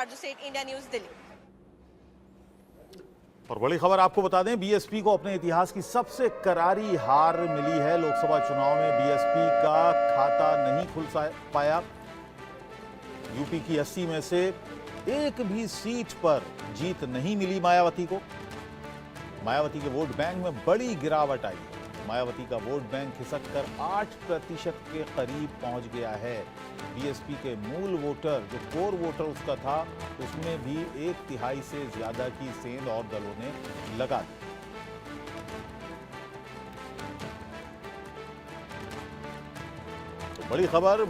India news Delhi. और बड़ी खबर आपको बता दें, बीएसपी को अपने इतिहास की सबसे करारी हार मिली है। लोकसभा चुनाव में बीएसपी का खाता नहीं खुल पाया। यूपी की 80 में से एक भी सीट पर जीत नहीं मिली मायावती को। मायावती के वोट बैंक में बड़ी गिरावट आई। मायावती का वोट बैंक खिसककर 8% के करीब पहुंच गया है। बीएसपी के मूल वोटर, जो कोर वोटर उसका था, उसमें भी 1/3 से ज्यादा की सेंध और दलों ने लगा दी। तो बड़ी खबर,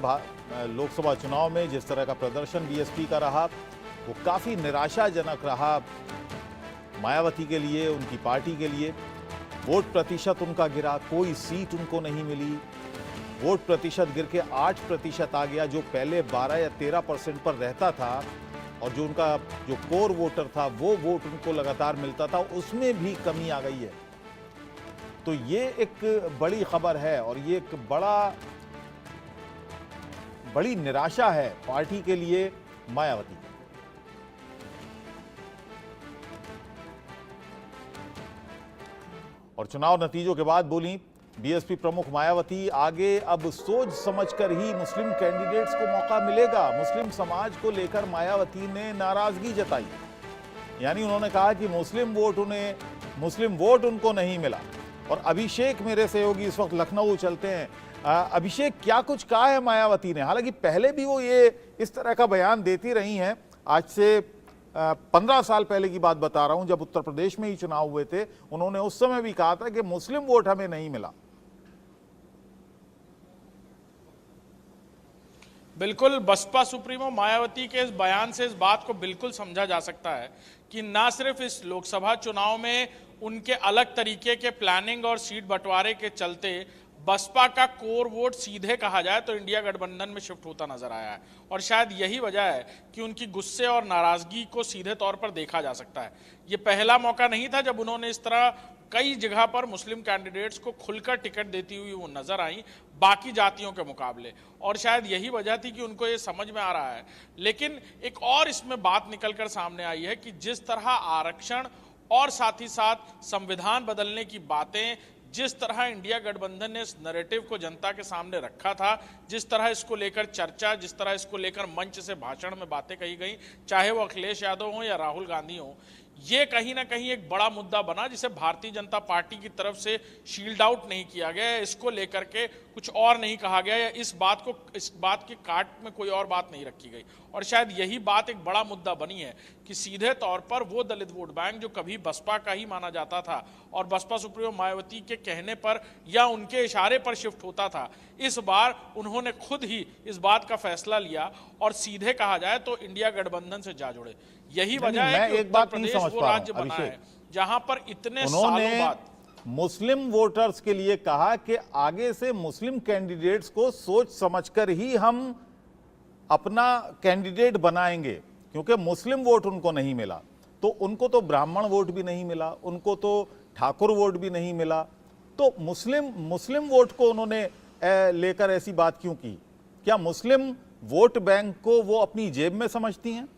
लोकसभा चुनाव में जिस तरह का प्रदर्शन बीएसपी का रहा वो काफी निराशाजनक रहा मायावती के लिए, उनकी पार्टी के लिए। वोट प्रतिशत उनका गिरा, कोई सीट उनको नहीं मिली। वोट प्रतिशत गिर के 8% आ गया, जो पहले 12 या 13% पर रहता था। और जो उनका जो कोर वोटर था, वो वोट उनको लगातार मिलता था, उसमें भी कमी आ गई है। तो ये एक बड़ी खबर है और ये एक बड़ी निराशा है पार्टी के लिए, मायावती। और चुनाव नतीजों के बाद बोली बीएसपी प्रमुख मायावती, आगे अब सोच समझकर ही मुस्लिम कैंडिडेट्स को मौका मिलेगा। मुस्लिम समाज को लेकर मायावती ने नाराजगी जताई। यानी उन्होंने कहा कि मुस्लिम वोट उनको नहीं मिला। और अभिषेक, मेरे सहयोगी इस वक्त लखनऊ चलते हैं। अभिषेक, क्या कुछ कहा है मायावती ने? हालांकि पहले भी वो ये इस तरह का बयान देती रही हैं। आज से 15 साल पहले की बात बता रहा हूं, जब उत्तर प्रदेश में ही चुनाव हुए थे, उन्होंने उस समय भी कहा था कि मुस्लिम वोट हमें नहीं मिला। बिल्कुल, बसपा सुप्रीमो मायावती के इस बयान से इस बात को बिल्कुल समझा जा सकता है कि ना सिर्फ इस लोकसभा चुनाव में उनके अलग तरीके के प्लानिंग और सीट बंटवारे के चलते बसपा का कोर वोट सीधे कहा जाए तो इंडिया गठबंधन में शिफ्ट होता नजर आया है। और शायद यही वजह है कि उनकी गुस्से और नाराजगी को सीधे तौर पर देखा जा सकता है। ये पहला मौका नहीं था जब उन्होंने इस तरह कई जगह पर मुस्लिम कैंडिडेट्स को खुलकर टिकट देती हुई वो नजर आई बाकी जातियों के मुकाबले। और शायद यही वजह थी कि उनको ये समझ में आ रहा है। लेकिन एक और इसमें बात निकलकर सामने आई है कि जिस तरह आरक्षण और साथ ही साथ संविधान बदलने की बातें, जिस तरह इंडिया गठबंधन ने इस नैरेटिव को जनता के सामने रखा था, जिस तरह इसको लेकर चर्चा, जिस तरह इसको लेकर मंच से भाषण में बातें कही गई, चाहे वो अखिलेश यादव हो या राहुल गांधी हो, ये कहीं ना कहीं एक बड़ा मुद्दा बना जिसे भारतीय जनता पार्टी की तरफ से शील्ड आउट नहीं किया गया। इसको लेकर के कुछ और नहीं कहा गया या इस बात के काट में कोई और बात नहीं रखी गई। और शायद यही बात एक बड़ा मुद्दा बनी है कि सीधे तौर पर वो दलित वोट बैंक जो कभी बसपा का ही माना जाता था और बसपा सुप्रीमो मायावती के कहने पर या उनके इशारे पर शिफ्ट होता था, इस बार उन्होंने खुद ही इस बात का फैसला लिया और सीधे कहा जाए तो इंडिया गठबंधन से जा जुड़े। यही वजह है कि उत्तर प्रदेश वो राज्य बना है जहां पर इतने सालों बाद मुस्लिम वोटर्स के लिए कहा कि आगे से मुस्लिम कैंडिडेट्स को सोच समझकर ही हम अपना कैंडिडेट बनाएंगे, क्योंकि मुस्लिम वोट उनको नहीं मिला। तो उनको तो ब्राह्मण वोट भी नहीं मिला, उनको तो ठाकुर वोट भी नहीं मिला। तो मुस्लिम वोट को उन्होंने लेकर ऐसी बात क्यों की? क्या मुस्लिम वोट बैंक को वो अपनी जेब में समझती हैं?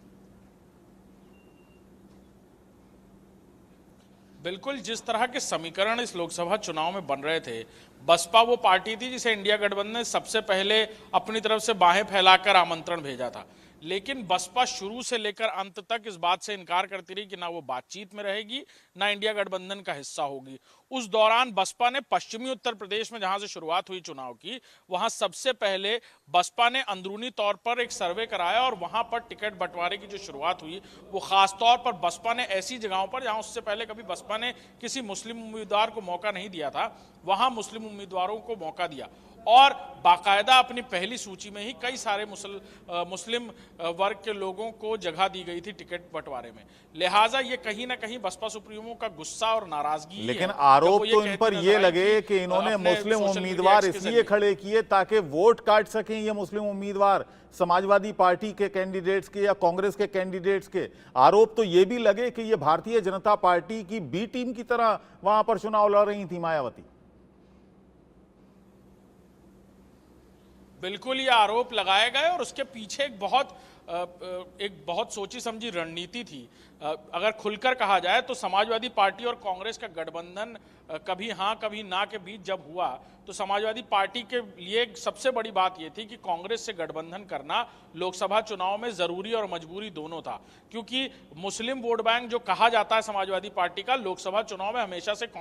बिल्कुल, जिस तरह के समीकरण इस लोकसभा चुनाव में बन रहे थे, बसपा वो पार्टी थी जिसे इंडिया गठबंधन ने सबसे पहले अपनी तरफ से बाहें फैलाकर आमंत्रण भेजा था। लेकिन बसपा शुरू से लेकर अंत तक इस बात से इनकार करती रही कि ना वो बातचीत में रहेगी, ना इंडिया गठबंधन का हिस्सा होगी। उस दौरान बसपा ने पश्चिमी उत्तर प्रदेश में जहां से शुरुआत हुई चुनाव की, वहां सबसे पहले बसपा ने अंदरूनी तौर पर एक सर्वे कराया और वहां पर टिकट बंटवारे की जो शुरुआत हुई वो खास तौर पर बसपा ने ऐसी जगहों पर जहां उससे पहले कभी बसपा ने किसी मुस्लिम उम्मीदवार को मौका नहीं दिया था, वहां मुस्लिम उम्मीदवारों को मौका दिया और बाकायदा अपनी पहली सूची में ही कई सारे मुस्लिम वर्ग के लोगों को जगह दी गई थी टिकट बंटवारे में। लिहाजा ये कहीं ना कहीं बसपा सुप्रीमो का गुस्सा और नाराजगी, लेकिन आरोप तो इन पर ये लगे कि इन्होंने मुस्लिम उम्मीदवार इसलिए खड़े किए ताकि वोट काट सकें ये मुस्लिम उम्मीदवार समाजवादी पार्टी के कैंडिडेट्स के या कांग्रेस के कैंडिडेट्स के। आरोप तो ये भी लगे कि ये भारतीय जनता पार्टी की बी टीम की तरह वहां पर चुनाव लड़ रही थी मायावती। बिल्कुल ये आरोप लगाए गए और उसके पीछे एक बहुत एक बहुत सोची समझी रणनीति थी। अगर खुलकर कहा जाए तो समाजवादी पार्टी और कांग्रेस का गठबंधन कभी हाँ कभी ना के बीच जब हुआ तो समाजवादी पार्टी के लिए सबसे बड़ी बात यह थी कि कांग्रेस से गठबंधन करना लोकसभा चुनाव में जरूरी और मजबूरी दोनों था, क्योंकि मुस्लिम वोट बैंक जो कहा जाता है समाजवादी पार्टी का, लोकसभा चुनाव में हमेशा से कांग्रेस